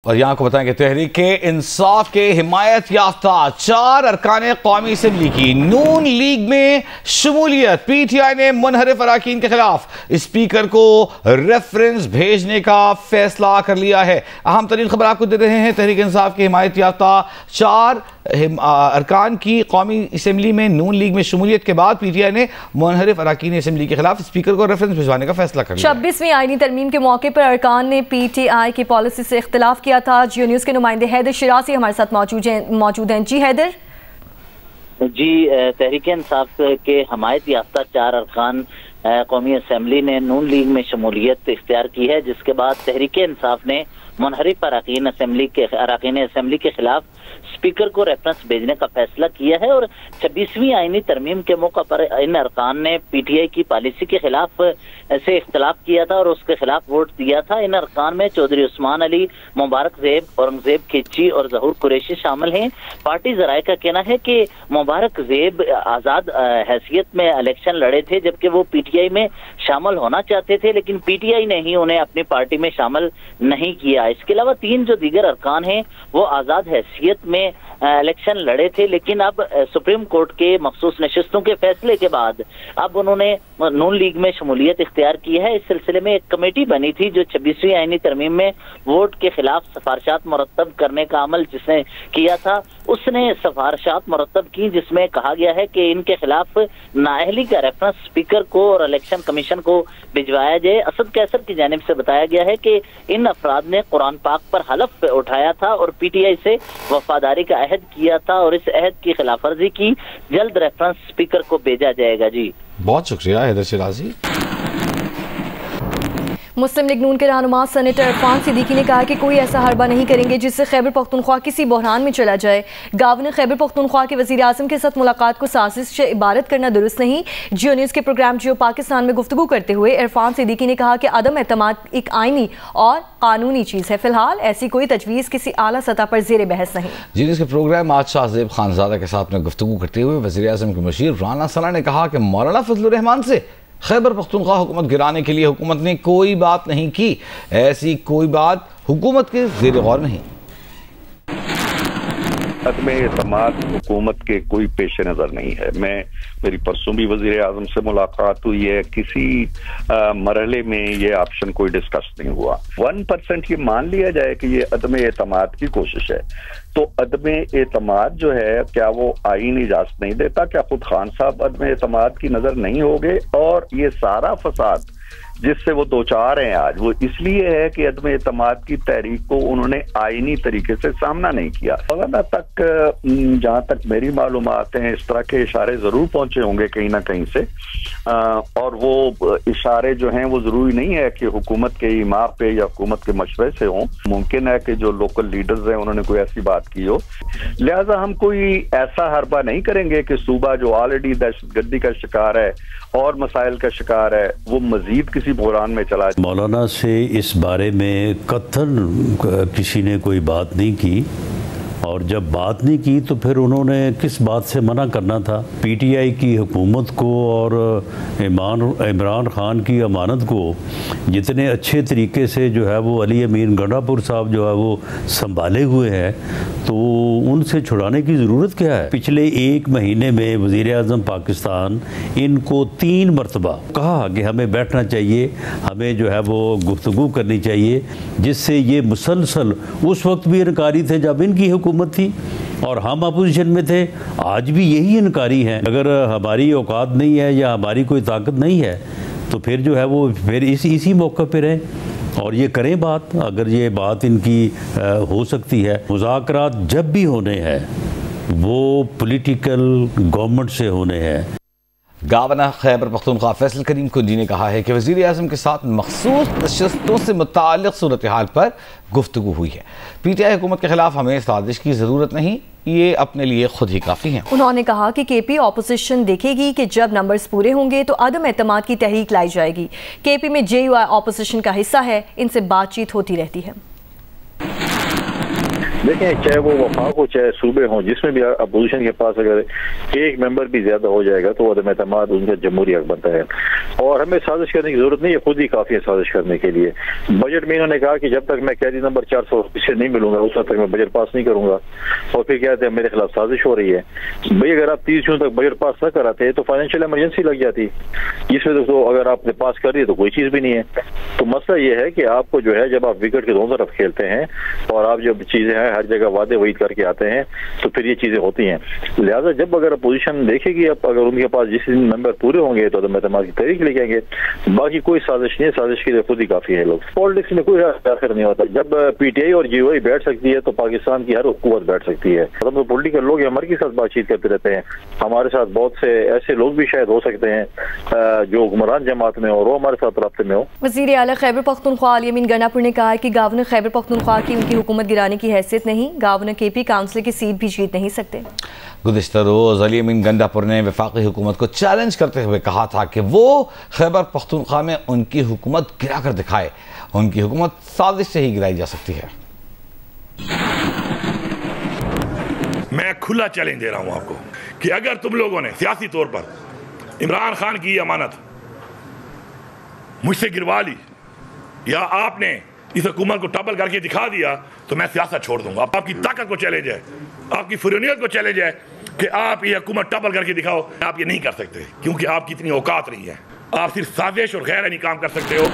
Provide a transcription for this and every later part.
और यहाँ को बताएं कि तहरीक-ए-इंसाफ के हिमायत याफ्ता 4 अरकान कौमी असम्बली की नून लीग में शमूलियत। PTI ने मुनहरिफ अरकान के खिलाफ स्पीकर को रेफरेंस भेजने का फैसला कर लिया है। अहम तरीन खबर आपको दे रहे हैं। तहरीक-ए-इंसाफ के हिमायत याफ्ता 4 अरकान की कौमी असम्बली में नून लीग में शमूलियत के बाद PTI ने मुनहरिफ अरकान असम्बली के खिलाफ स्पीकर को रेफरेंस भिजवाने का फैसला कर लिया। 26वीं आईनी तरमीम के मौके पर अरकान ने PTI की पॉलिसी से इख्तिलाफ किया था। जियो न्यूज़ के नुमाइंदे हैदर शिराजी हमारे साथ मौजूद हैं। जी हैदर। जी, तहरीक-ए-इंसाफ के हमायत याफ्ता 4 अरकान कौमी असम्बली ने नून लीग में शमूलियत इख्तियार की है, जिसके बाद तहरीक-ए-इंसाफ ने मुनहरिफ अरकान असम्बली के खिलाफ स्पीकर को रेफरेंस भेजने का फैसला किया है। और 26वीं आईनी तरमीम के मौका पर इन अरकान ने PTI की पॉलिसी के खिलाफ से इख्तलाफ किया था और उसके खिलाफ वोट दिया था। इन अरकान में चौधरी उस्मान अली, मुबारक ज़ेब, औरंगजेब खिची और जहूर कुरैशी शामिल हैं। पार्टी ज़राए का कहना है कि मुबारक ज़ेब आज़ाद हैसियत में इलेक्शन लड़े थे, जबकि वो PTI में शामिल होना चाहते थे, लेकिन PTI ने ही उन्हें अपनी पार्टी में शामिल नहीं किया। इसके अलावा 3 जो दीगर अरकान हैं वो आज़ाद हैसियत में इलेक्शन लड़े थे, लेकिन अब सुप्रीम कोर्ट के मखसूस नशिस्तों के फैसले के बाद अब उन्होंने नून लीग में शमूलियत इख्तियार की है। इस सिलसिले में एक कमेटी बनी थी जो 26वीं आईनी तरमीम में वोट के खिलाफ सिफारिशात मुरतब करने का अमल जिसने किया था, उसने सिफारिशात मुरतब की, जिसमें कहा गया है कि इनके खिलाफ नाअहली का रेफरेंस स्पीकर को और इलेक्शन कमीशन को भिजवाया जाए। असद कैसर की जानिब से बताया गया है कि इन अफराद ने कुरान पाक पर हलफ उठाया था और PTI से वफादारी का अहद किया था और इस अहद की खिलाफवर्जी की। जल्द रेफरेंस स्पीकर को भेजा जाएगा। जी, बहुत शुक्रिया हैदर शिराजी। मुस्लिम लीग नून के रहनुमा सेनेटर इरफान सिद्दीकी ने कहा कि कोई ऐसा हरबा नहीं करेंगे जिससे खैबर पख्तूनख्वा किसी बहरान में चला जाए। गाव ने खैबर पख्तूनख्वा के वज़ीर आज़म के साथ मुलाकात को साजिश से इबारत करना दुरुस्त नहीं। जियो न्यूज़ के प्रोग्राम जियो पाकिस्तान में गुफ्तगू करते हुए इरफान सिद्दीकी ने कहा कि अदम एतमाद एक आइनी और कानूनी चीज़ है। फिलहाल ऐसी कोई तजवीज़ किसी आला सतह पर ज़ेर बहस नहीं। जियो न्यूज़ के प्रोग्राम आज शाहज़ेब खानज़ादा के साथ में गुफ्तगू करते हुए वज़ीर आज़म के मुशीर राना सना ने कहा कि मौलाना फजलुर रहमान से खैबर पख्तूनख्वा हुकूमत गिराने के लिए हुकूमत ने कोई बात नहीं की। ऐसी कोई बात हुकूमत के ज़ेर गौर नहीं। अदम एतमाद हुकूमत के कोई पेश नज़र नहीं है। मेरी परसों भी वज़ीर आज़म से मुलाकात हुई है, किसी मरहले में ये ऑप्शन कोई डिस्कस नहीं हुआ। 1% ये मान लिया जाए कि ये अदम एतमाद की कोशिश है, तो अदम एतमाद जो है क्या वो आईन इजाजत नहीं देता? क्या खुद खान साहब अदम एतमाद की नजर नहीं होंगे? और ये सारा फसाद जिससे वो दो चार हैं आज, वो इसलिए है कि अदम एतमाद की तहरीक को उन्होंने आईनी तरीके से सामना नहीं किया। मौलाना तक जहाँ तक मेरी मालूमात हैं इस तरह के इशारे जरूर पहुंचे होंगे कहीं ना कहीं से, और वो इशारे जो हैं वो जरूरी नहीं है कि हुकूमत के इमा पे या हुकूमत के मशवरे से हों। मुमकिन है कि जो लोकल लीडर्स हैं उन्होंने कोई ऐसी बात की हो। लिहाजा हम कोई ऐसा हरबा नहीं करेंगे कि सूबा जो ऑलरेडी दहशतगर्दी का शिकार है और मसाइल का शिकार है वो मजीद किसी बहरान में चला जाए। मौलाना से इस बारे में कतई किसी ने कोई बात नहीं की, और जब बात नहीं की तो फिर उन्होंने किस बात से मना करना था? PTI की हुकूमत को और इमरान खान की अमानत को जितने अच्छे तरीके से जो है वो अली अमीन गंडापुर साहब जो है वो संभाले हुए हैं, तो उनसे छुड़ाने की ज़रूरत क्या है? पिछले 1 महीने में वज़ीर आज़म पाकिस्तान इनको 3 मरतबा कहा कि हमें बैठना चाहिए, हमें जो है वो गुफ्तगू करनी चाहिए, जिससे ये मुसलसल उस वक्त भी इनकारी थे जब इनकी हुकूमत थी और हम अपोजिशन में थे, आज भी यही इनकारी हैं। अगर हमारी औकात नहीं है या हमारी कोई ताकत नहीं है तो फिर जो है वो फिर इसी मौके पर रहें और ये करें बात, अगर ये बात इनकी हो सकती है। मुज़ाकरात जब भी होने हैं वो पॉलिटिकल गवर्नमेंट से होने हैं। गवर्नर खैबर पख्तूनख्वा फैसल करीम कुंजी ने कहा है कि वज़ीर आज़म के साथ मखसूस नशस्तों से मुताल्लिक़ सूरत हाल पर गुफ्तगू हुई है। PTI हुकूमत के खिलाफ हमें साजिश की ज़रूरत नहीं, ये अपने लिए खुद ही काफ़ी हैं। उन्होंने कहा कि KP ऑपोजिशन देखेगी कि जब नंबर्स पूरे होंगे तो अदम एतमाद की तहरीक लाई जाएगी। KP में JUI ऑपोजिशन का हिस्सा है, इनसे बातचीत होती रहती है। देखें, चाहे वो वफाक हो चाहे सूबे हों, जिसमें भी अपोजिशन के पास अगर एक मेंबर भी ज्यादा हो जाएगा तो अदम एतमाद उनका जमहूरी हक बनता है और हमें साजिश करने की जरूरत नहीं है, खुद ही काफी है साजिश करने के लिए। बजट में इन्होंने कहा कि जब तक मैं कैदी नंबर 400 से नहीं मिलूंगा उस तक मैं बजट पास नहीं करूंगा, और फिर कहते हैं मेरे खिलाफ साजिश हो रही है। भाई अगर आप 30 जून तक बजट पास न कराते तो फाइनेंशियल इमरजेंसी लग जाती, जिसमें तो अगर आपने पास कर दिया तो कोई चीज भी नहीं है। तो मसला ये है कि आपको जो है जब आप विकेट के दोनों तरफ खेलते हैं और आप जब चीजें हैं हर जगह वादे वहीद करके आते हैं तो फिर ये चीजें होती हैं। लिहाजा जब अगर अपोजिशन देखेगी अब अगर उनके पास जिस मेंबर पूरे होंगे तो एतमाद की तहरीक लेके आएंगे, बाकी कोई साजिश नहीं है, साजिश के लिए खुद ही काफी है लोग। पॉलिटिक्स में कोई आखिर नहीं होता, जब पीटीआई और जीओआई बैठ सकती है तो पाकिस्तान की हर हुकूमत बैठ सकती है। हम तो पॉलिटिकल लोग हमारे के साथ बातचीत करते रहते हैं, हमारे साथ बहुत से ऐसे लोग भी शायद हो सकते हैं जो हुक्मरान जमात में हो और वो हमारे साथ राब्ते में हो। वज़ीर आला खैबर पख्तूनख्वा अली अमीन गंडापुर ने कहा है कि गवर्नर खैबर पख्तूनख्वा की उनकी हुकूमत गिराने की हैसियत नहीं, गवर्नर केपी काउंसिल की सीट भी जीत नहीं सकते। गुज़िश्ता रोज़ अली अमीन गंडापुर ने वफाकी हुकूमत को चैलेंज करते हुए कहा था कि वो खैबर पख्तूनख्वा में उनकी हुकूमत गिरा कर दिखाए, उनकी हुकूमत साजिश से ही गिराई जा सकती है। मैं खुला चैलेंज दे रहा हूं आपको कि अगर तुम लोगों ने सियासी तौर पर इमरान खान की अमानत मुझसे गिरवा ली या आपने इस हुकूमत को टबल करके दिखा दिया तो मैं सियासत छोड़ दूंगा। आपकी ताकत को चैलेंज है, आपकी फुरनियत को चैलेंज है कि आप ये हुकूमत टबल करके दिखाओ। आप ये नहीं कर सकते क्योंकि आपकी इतनी औकात नहीं है, आप सिर्फ साजिश और गैर नहीं काम कर सकते हो।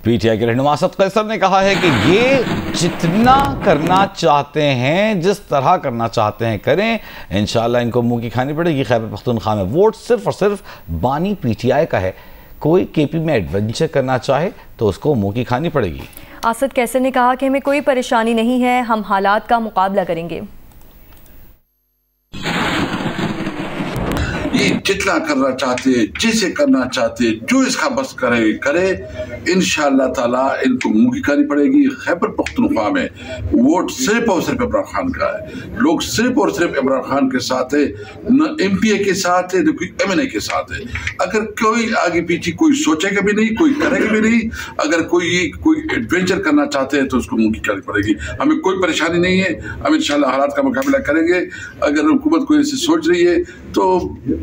पीटीआई के रहनुमा असद कैसर ने कहा है कि ये जितना करना चाहते हैं, जिस तरह करना चाहते हैं करें, इंशाल्लाह इनको मुंह की खानी पड़ेगी। खैबर पख्तूनख्वा में वोट सिर्फ और सिर्फ बानी पीटीआई का है, कोई केपी में एडवेंचर करना चाहे तो उसको मुंह की खानी पड़ेगी। असद कैसर ने कहा कि हमें कोई परेशानी नहीं है, हम हालात का मुकाबला करेंगे। ये जितना करना चाहते, जिसे करना चाहते, जो इसका बस करे इंशाअल्लाह ताला इनको मुंह की खानी पड़ेगी। खैबर पख्तूनख्वा में वोट सिर्फ और सिर्फ इमरान खान का है, लोग सिर्फ और सिर्फ इमरान खान के साथ है, न एमपीए के साथ है न कोई एमएनए के साथ है। अगर कोई आगे पीछे कोई सोचेगा भी नहीं, कोई करेगा भी नहीं, अगर कोई एडवेंचर करना चाहते हैं तो उसको मुंह की खानी पड़ेगी। हमें कोई परेशानी नहीं है, हम इंशाअल्लाह हालात का मुकाबला करेंगे। अगर हुकूमत कोई ऐसे सोच रही है तो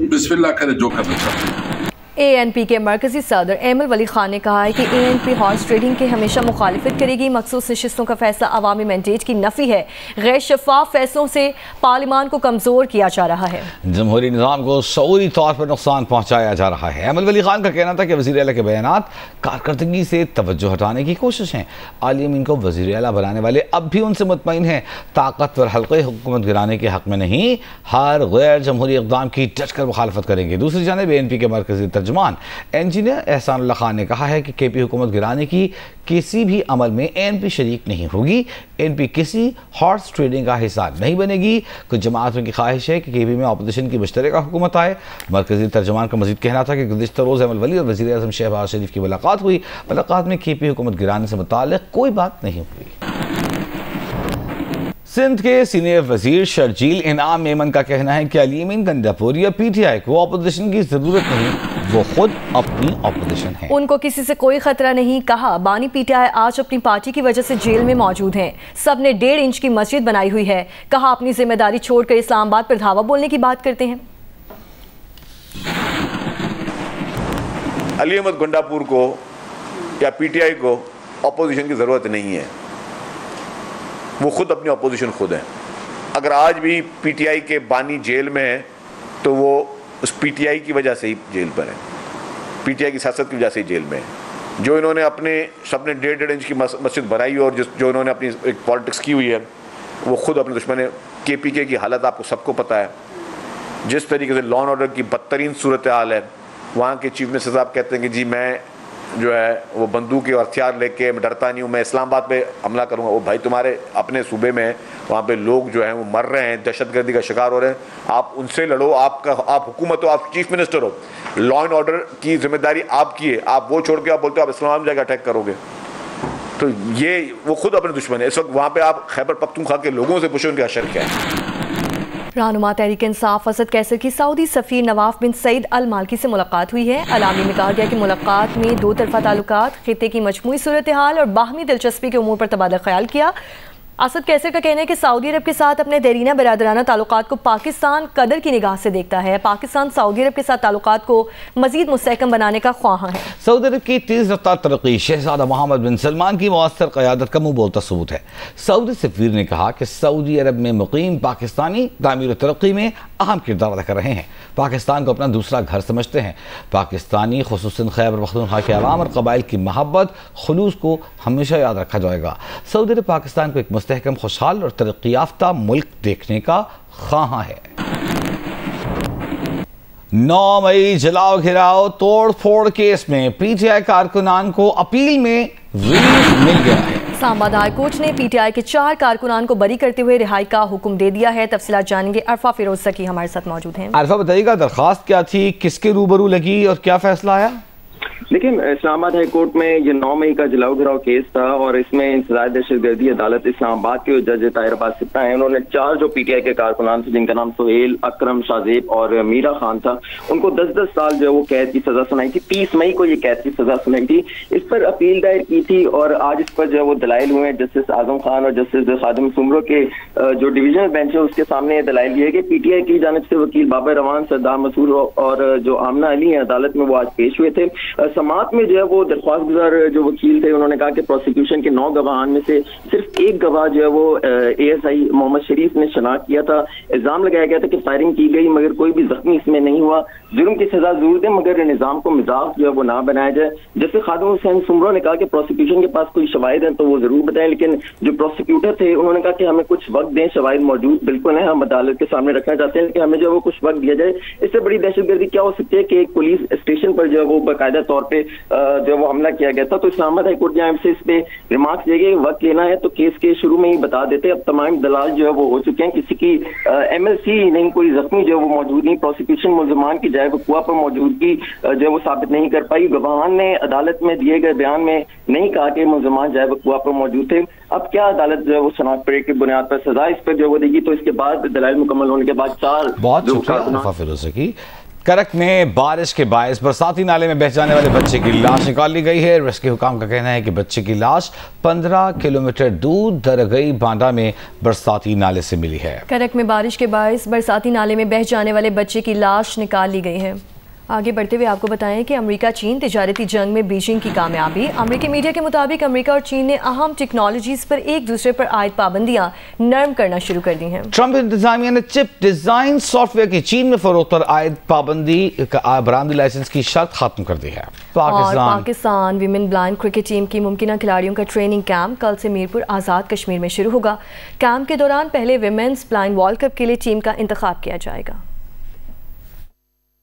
बिस्मिल्लाह करे, जो करना चाहते हैं। ANP के मरकजी सदर एमल वली खान ने कहा है कि ANP हॉर्स ट्रेडिंग के हमेशा मुखालिफत करेगी। मखसूस नशिस्तों का फैसला अवामी मैंडेट की नफी है, गैर शफाफ फैसलों से पार्लिमान को कमजोर किया जा रहा है, जमहूरी निज़ाम को शऊरी तौर पर नुकसान पहुँचाया जा रहा है। एमल वली खान का कहना था कि वज़ीर आला के बयानात कारकर्दगी से तवज्जो हटाने की कोशिश है। आली अमीन को वज़ीर आला बनाने वाले अब भी उनसे मुतमईन हैं, ताकतवर हल्के हुकूमत गिराने के हक में नहीं, हर गैर जमहूरी इक़दाम की डट कर मुखालफत करेंगे। दूसरी जानिब ANP के मरकजी तर्जुमान इंजीनियर एहसानुल्लाह खान ने कहा है कि केपी हुकूमत गिराने की किसी भी अमल में ANP शरीक नहीं होगी। ANP किसी हॉर्स ट्रेडिंग का हिस्सा नहीं बनेगी। कुछ जमातों की ख्वाहिश है कि केपी में अपोजिशन की मुश्तरका हुकूमत आए। मरकजी तर्जुमान का मजीद कहना था कि गुज़िश्ता रोज़ अमल वली और वज़ीर आज़म शहबाज शरीफ की मुलाकात हुई। मुलाकात में केपी हुकूमत गिराने से मुताल्लिक़ कोई बात नहीं हुई। सिंध के सीनियर वजीर शर्जील इनाम मेमन का कहना है कि अली अमीन गंडापुर या पीटीआई को अपोजिशन की जरूरत नहीं, वो खुद अपनी अपोजिशन है। उनको किसी से कोई खतरा नहीं। कहा बानी पीटीआई आज अपनी पार्टी की वजह से जेल में मौजूद हैं, सब ने 1.5 इंच की मस्जिद बनाई हुई है। कहा अपनी जिम्मेदारी छोड़कर इस्लामाबाद पर धावा बोलने की बात करते हैं। अली अहमद गंडापुर को या पीटीआई को अपोजिशन की जरूरत नहीं है, वो खुद अपनी अपोजिशन खुद है। अगर आज भी पीटीआई के बानी जेल में है तो वो उस पीटीआई की वजह से ही जेल पर है, पीटीआई की सियासत की वजह से ही जेल में है। जो इन्होंने अपने सबने 1.5 इंच की मस्जिद बनाई और जो इन्होंने अपनी एक पॉलिटिक्स की हुई है वो खुद अपने दुश्मन है। केपीके की हालत आपको सबको पता है, जिस तरीके से लॉ एंड ऑर्डर की बदतरीन सूरत हाल है। वहाँ के चीफ मिनिस्टर साहब कहते हैं कि जी मैं जो है वो बंदूक और हथियार लेके मैं डरता नहीं हूँ, मैं इस्लामाबाद पे हमला करूँगा। वो भाई तुम्हारे अपने सूबे में वहाँ पे लोग जो हैं वो मर रहे हैं, दहशतगर्दी का शिकार हो रहे हैं, आप उनसे लड़ो। आप हुकूमत हो, आप चीफ मिनिस्टर हो, लॉ एंड ऑर्डर की जिम्मेदारी आपकी है। आप वो छोड़ के आप बोलते हो आप इस्लामाबाद में जाकर अटैक करोगे, तो ये वो खुद अपने दुश्मन है। इस वक्त वहाँ पे आप खैबर पख्तूनख्वा के लोगों से पूछो उनका असर क्या है। रहनुमा तहरीक इंसाफ असद कैसर की सऊदी सफ़ीर नवाफ बिन सईद अल मालकी से मुलाकात हुई है। अलामी में कहा गया कि मुलाकात में 2 तरफ़ा ताल्लुकात, खित्ते की मजमूई सूरत हाल और बाहमी दिलचस्पी के उमूर पर तबादला ख्याल किया। असद कैसर का कहना है कि सऊदी अरब के साथ अपने देरीना बरादराना ताल्लुकात को पाकिस्तान कदर की निगाह से देखता है। पाकिस्तान सऊदी अरब के साथ ताल्लुकात को मजीद मुस्तहकम बनाने का ख्वाह है। सऊदी अरब की तेज रफ्तार तरक्की शहजादा मोहम्मद बिन सलमान की मुअस्सर क़यादत का मुंह बोलता सबूत है। सऊदी सफीर ने कहा कि सऊदी अरब में मुकीम पाकिस्तानी तामीर और तरक्की में अहम किरदार अदा कर रहे हैं, पाकिस्तान को अपना दूसरा घर समझते हैं। पाकिस्तानी खुसूसन खैबर पख्तूनख्वा के अवाम और कबाइल की मोहब्बत खुलूस को हमेशा याद रखा जाएगा। सऊदी अरब पाकिस्तान को एक मुस्तहकम, खुशहाल और तरक्की याफ्ता मुल्क देखने का ख्वाह है। 9 मई जलाओ घिराओ तोड़ फोड़ केस में पीटीआई कारकुनान को अपील में रिलीफ मिल गया है। इस्लामाबाद हाई कोर्ट ने पीटीआई के 4 कारकुनान को बरी करते हुए रिहाई का हुक्म दे दिया है। तफसीलात जानेंगे, अरफा फिरोज सकी हमारे साथ मौजूद हैं। अरफा बताइएगा, दरखास्त क्या थी, किसके रूबरू लगी और क्या फैसला आया? लेकिन इस्लामाबाद हाई कोर्ट में ये 9 मई का जलाओ घिराओ केस था और इसमें इंसदाद दहशतगर्दी अदालत इस्लामाबाद के जज ताहिर अब्बास सिप्ता हैं, उन्होंने 4 जो पीटीआई के कारकुनान थे जिनका नाम सुहेल, अकरम, शाहजेब और मीरा खान था, उनको 10-10 साल जो वो कैद की सजा सुनाई थी। 30 मई को ये कैद की सजा सुनाई थी। इस पर अपील दायर की थी और आज इस पर जो वो दलाइल हुए हैं जस्टिस आजम खान और जस्टिस खादिम सुमरो के जो डिवीजनल बेंच है उसके सामने दलाइल दिए गए। पीटीआई की जानिब से वकील बाबर रवान, सरदार मसूर और जो आमना अली है अदालत में वो आज पेश हुए थे। समाअत में जो है वो दरख्वास्त गुजार जो वकील थे उन्होंने कहा कि प्रोसिक्यूशन के 9 गवाहान में से सिर्फ एक गवाह जो है वो एएसआई मोहम्मद शरीफ ने शनाख्त किया था। इल्जाम लगाया गया था कि फायरिंग की गई मगर कोई भी जख्मी इसमें नहीं हुआ। जुर्म की सजा जरूर दे मगर निजाम को मिजाज जो है वो ना बनाया जाए। जैसे खादिम हुसैन सुमरो ने कहा कि प्रोसिक्यूशन के पास कोई शवाहिद है तो वो जरूर बताएं, लेकिन जो प्रोसिक्यूटर थे उन्होंने कहा कि हमें कुछ वक्त दें, शवाहिद मौजूद बिल्कुल है, हम अदालत के सामने रखना चाहते हैं कि हमें जो है वो कुछ वक्त दिया जाए। इससे बड़ी दहशतगर्दी क्या हो सकती है कि एक पुलिस स्टेशन पर जो है वो बाकायदा तौर पर जो वो हमला किया गया था। तो इस्लामाबाद हाई कोर्ट से इस पे रिमार्क्स दिए गए, वक्त लेना है तो केस के शुरू में ही बता देते। अब तमाम दलाल जो है वो हो चुके हैं, किसी की एमएलसी नहीं, कोई जख्मी जो है वो मौजूद नहीं। प्रोसिक्यूशन मुल्ज़मान की जाए वक़ुआ पर मौजूदगी जो है वो साबित नहीं कर पाई। गवाहान ने अदालत में दिए गए बयान में नहीं कहा कि मुल्ज़मान जाए वक़ुआ पर मौजूद थे। अब क्या अदालत जो है वो शनाख्त पड़े की बुनियाद पर सजा इस पर जो वो देगी, तो इसके बाद दलाइल मुकम्मल होने के बाद 4 करक में बारिश के बायस बरसाती नाले में बह जाने वाले बच्चे की लाश निकाल ली गई है। रेस्क्यू हुकाम का कहना है कि बच्चे की लाश 15 किलोमीटर दूर दरगई बांदा में बरसाती नाले से मिली है। करक में बारिश के बायस बरसाती नाले में बह जाने वाले बच्चे की लाश निकाल ली गई है। आगे बढ़ते हुए आपको बताएं कि अमेरिका चीन तिजारती जंग में बीजिंग की कामयाबी। अमेरिकी मीडिया के मुताबिक अमेरिका और चीन ने अहम टेक्नोलॉजीज पर एक दूसरे पर आयद पाबंदियां नरम करना शुरू कर दी हैं। ट्रंप इंतजामिया ने चिप डिजाइन सॉफ्टवेयर की चीन में फरोख्त पर आयद पाबंदी बरामदी लाइसेंस की शर्त खत्म कर दी है। Pakistan women blind cricket team की मुमकिन खिलाड़ियों का ट्रेनिंग कैंप कल से मीरपुर आज़ाद कश्मीर में शुरू होगा। कैंप के दौरान पहले विमेन्स ब्लाइंड वर्ल्ड कप के लिए टीम का इंतखाब किया जाएगा।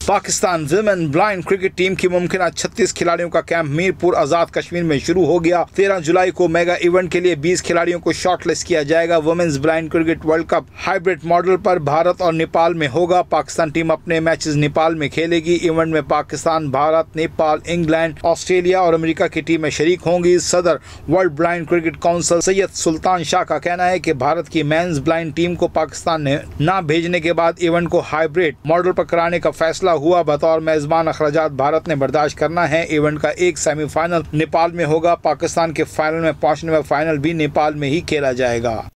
Pakistan women blind cricket team की मुमकिन 36 खिलाड़ियों का कैंप मीरपुर आजाद कश्मीर में शुरू हो गया। 13 जुलाई को मेगा इवेंट के लिए 20 खिलाड़ियों को शॉर्टलिस्ट किया जाएगा। Women's blind cricket world cup hybrid model पर भारत और नेपाल में होगा। पाकिस्तान टीम अपने मैचेस नेपाल में खेलेगी। इवेंट में पाकिस्तान, भारत, नेपाल, इंग्लैंड, ऑस्ट्रेलिया और अमेरिका की टीमें शरीक होंगी। सदर world blind cricket council Syed Sultan Shah का कहना है कि भारत की मेंस ब्लाइंड टीम को पाकिस्तान ने न भेजने के बाद इवेंट को हाइब्रिड मॉडल पर कराने का फैसला हुआ। बतौर मेजबान अखराजात भारत ने बर्दाश्त करना है। इवेंट का एक सेमीफाइनल नेपाल में होगा। पाकिस्तान के फाइनल में पहुंचने में फाइनल भी नेपाल में ही खेला जाएगा।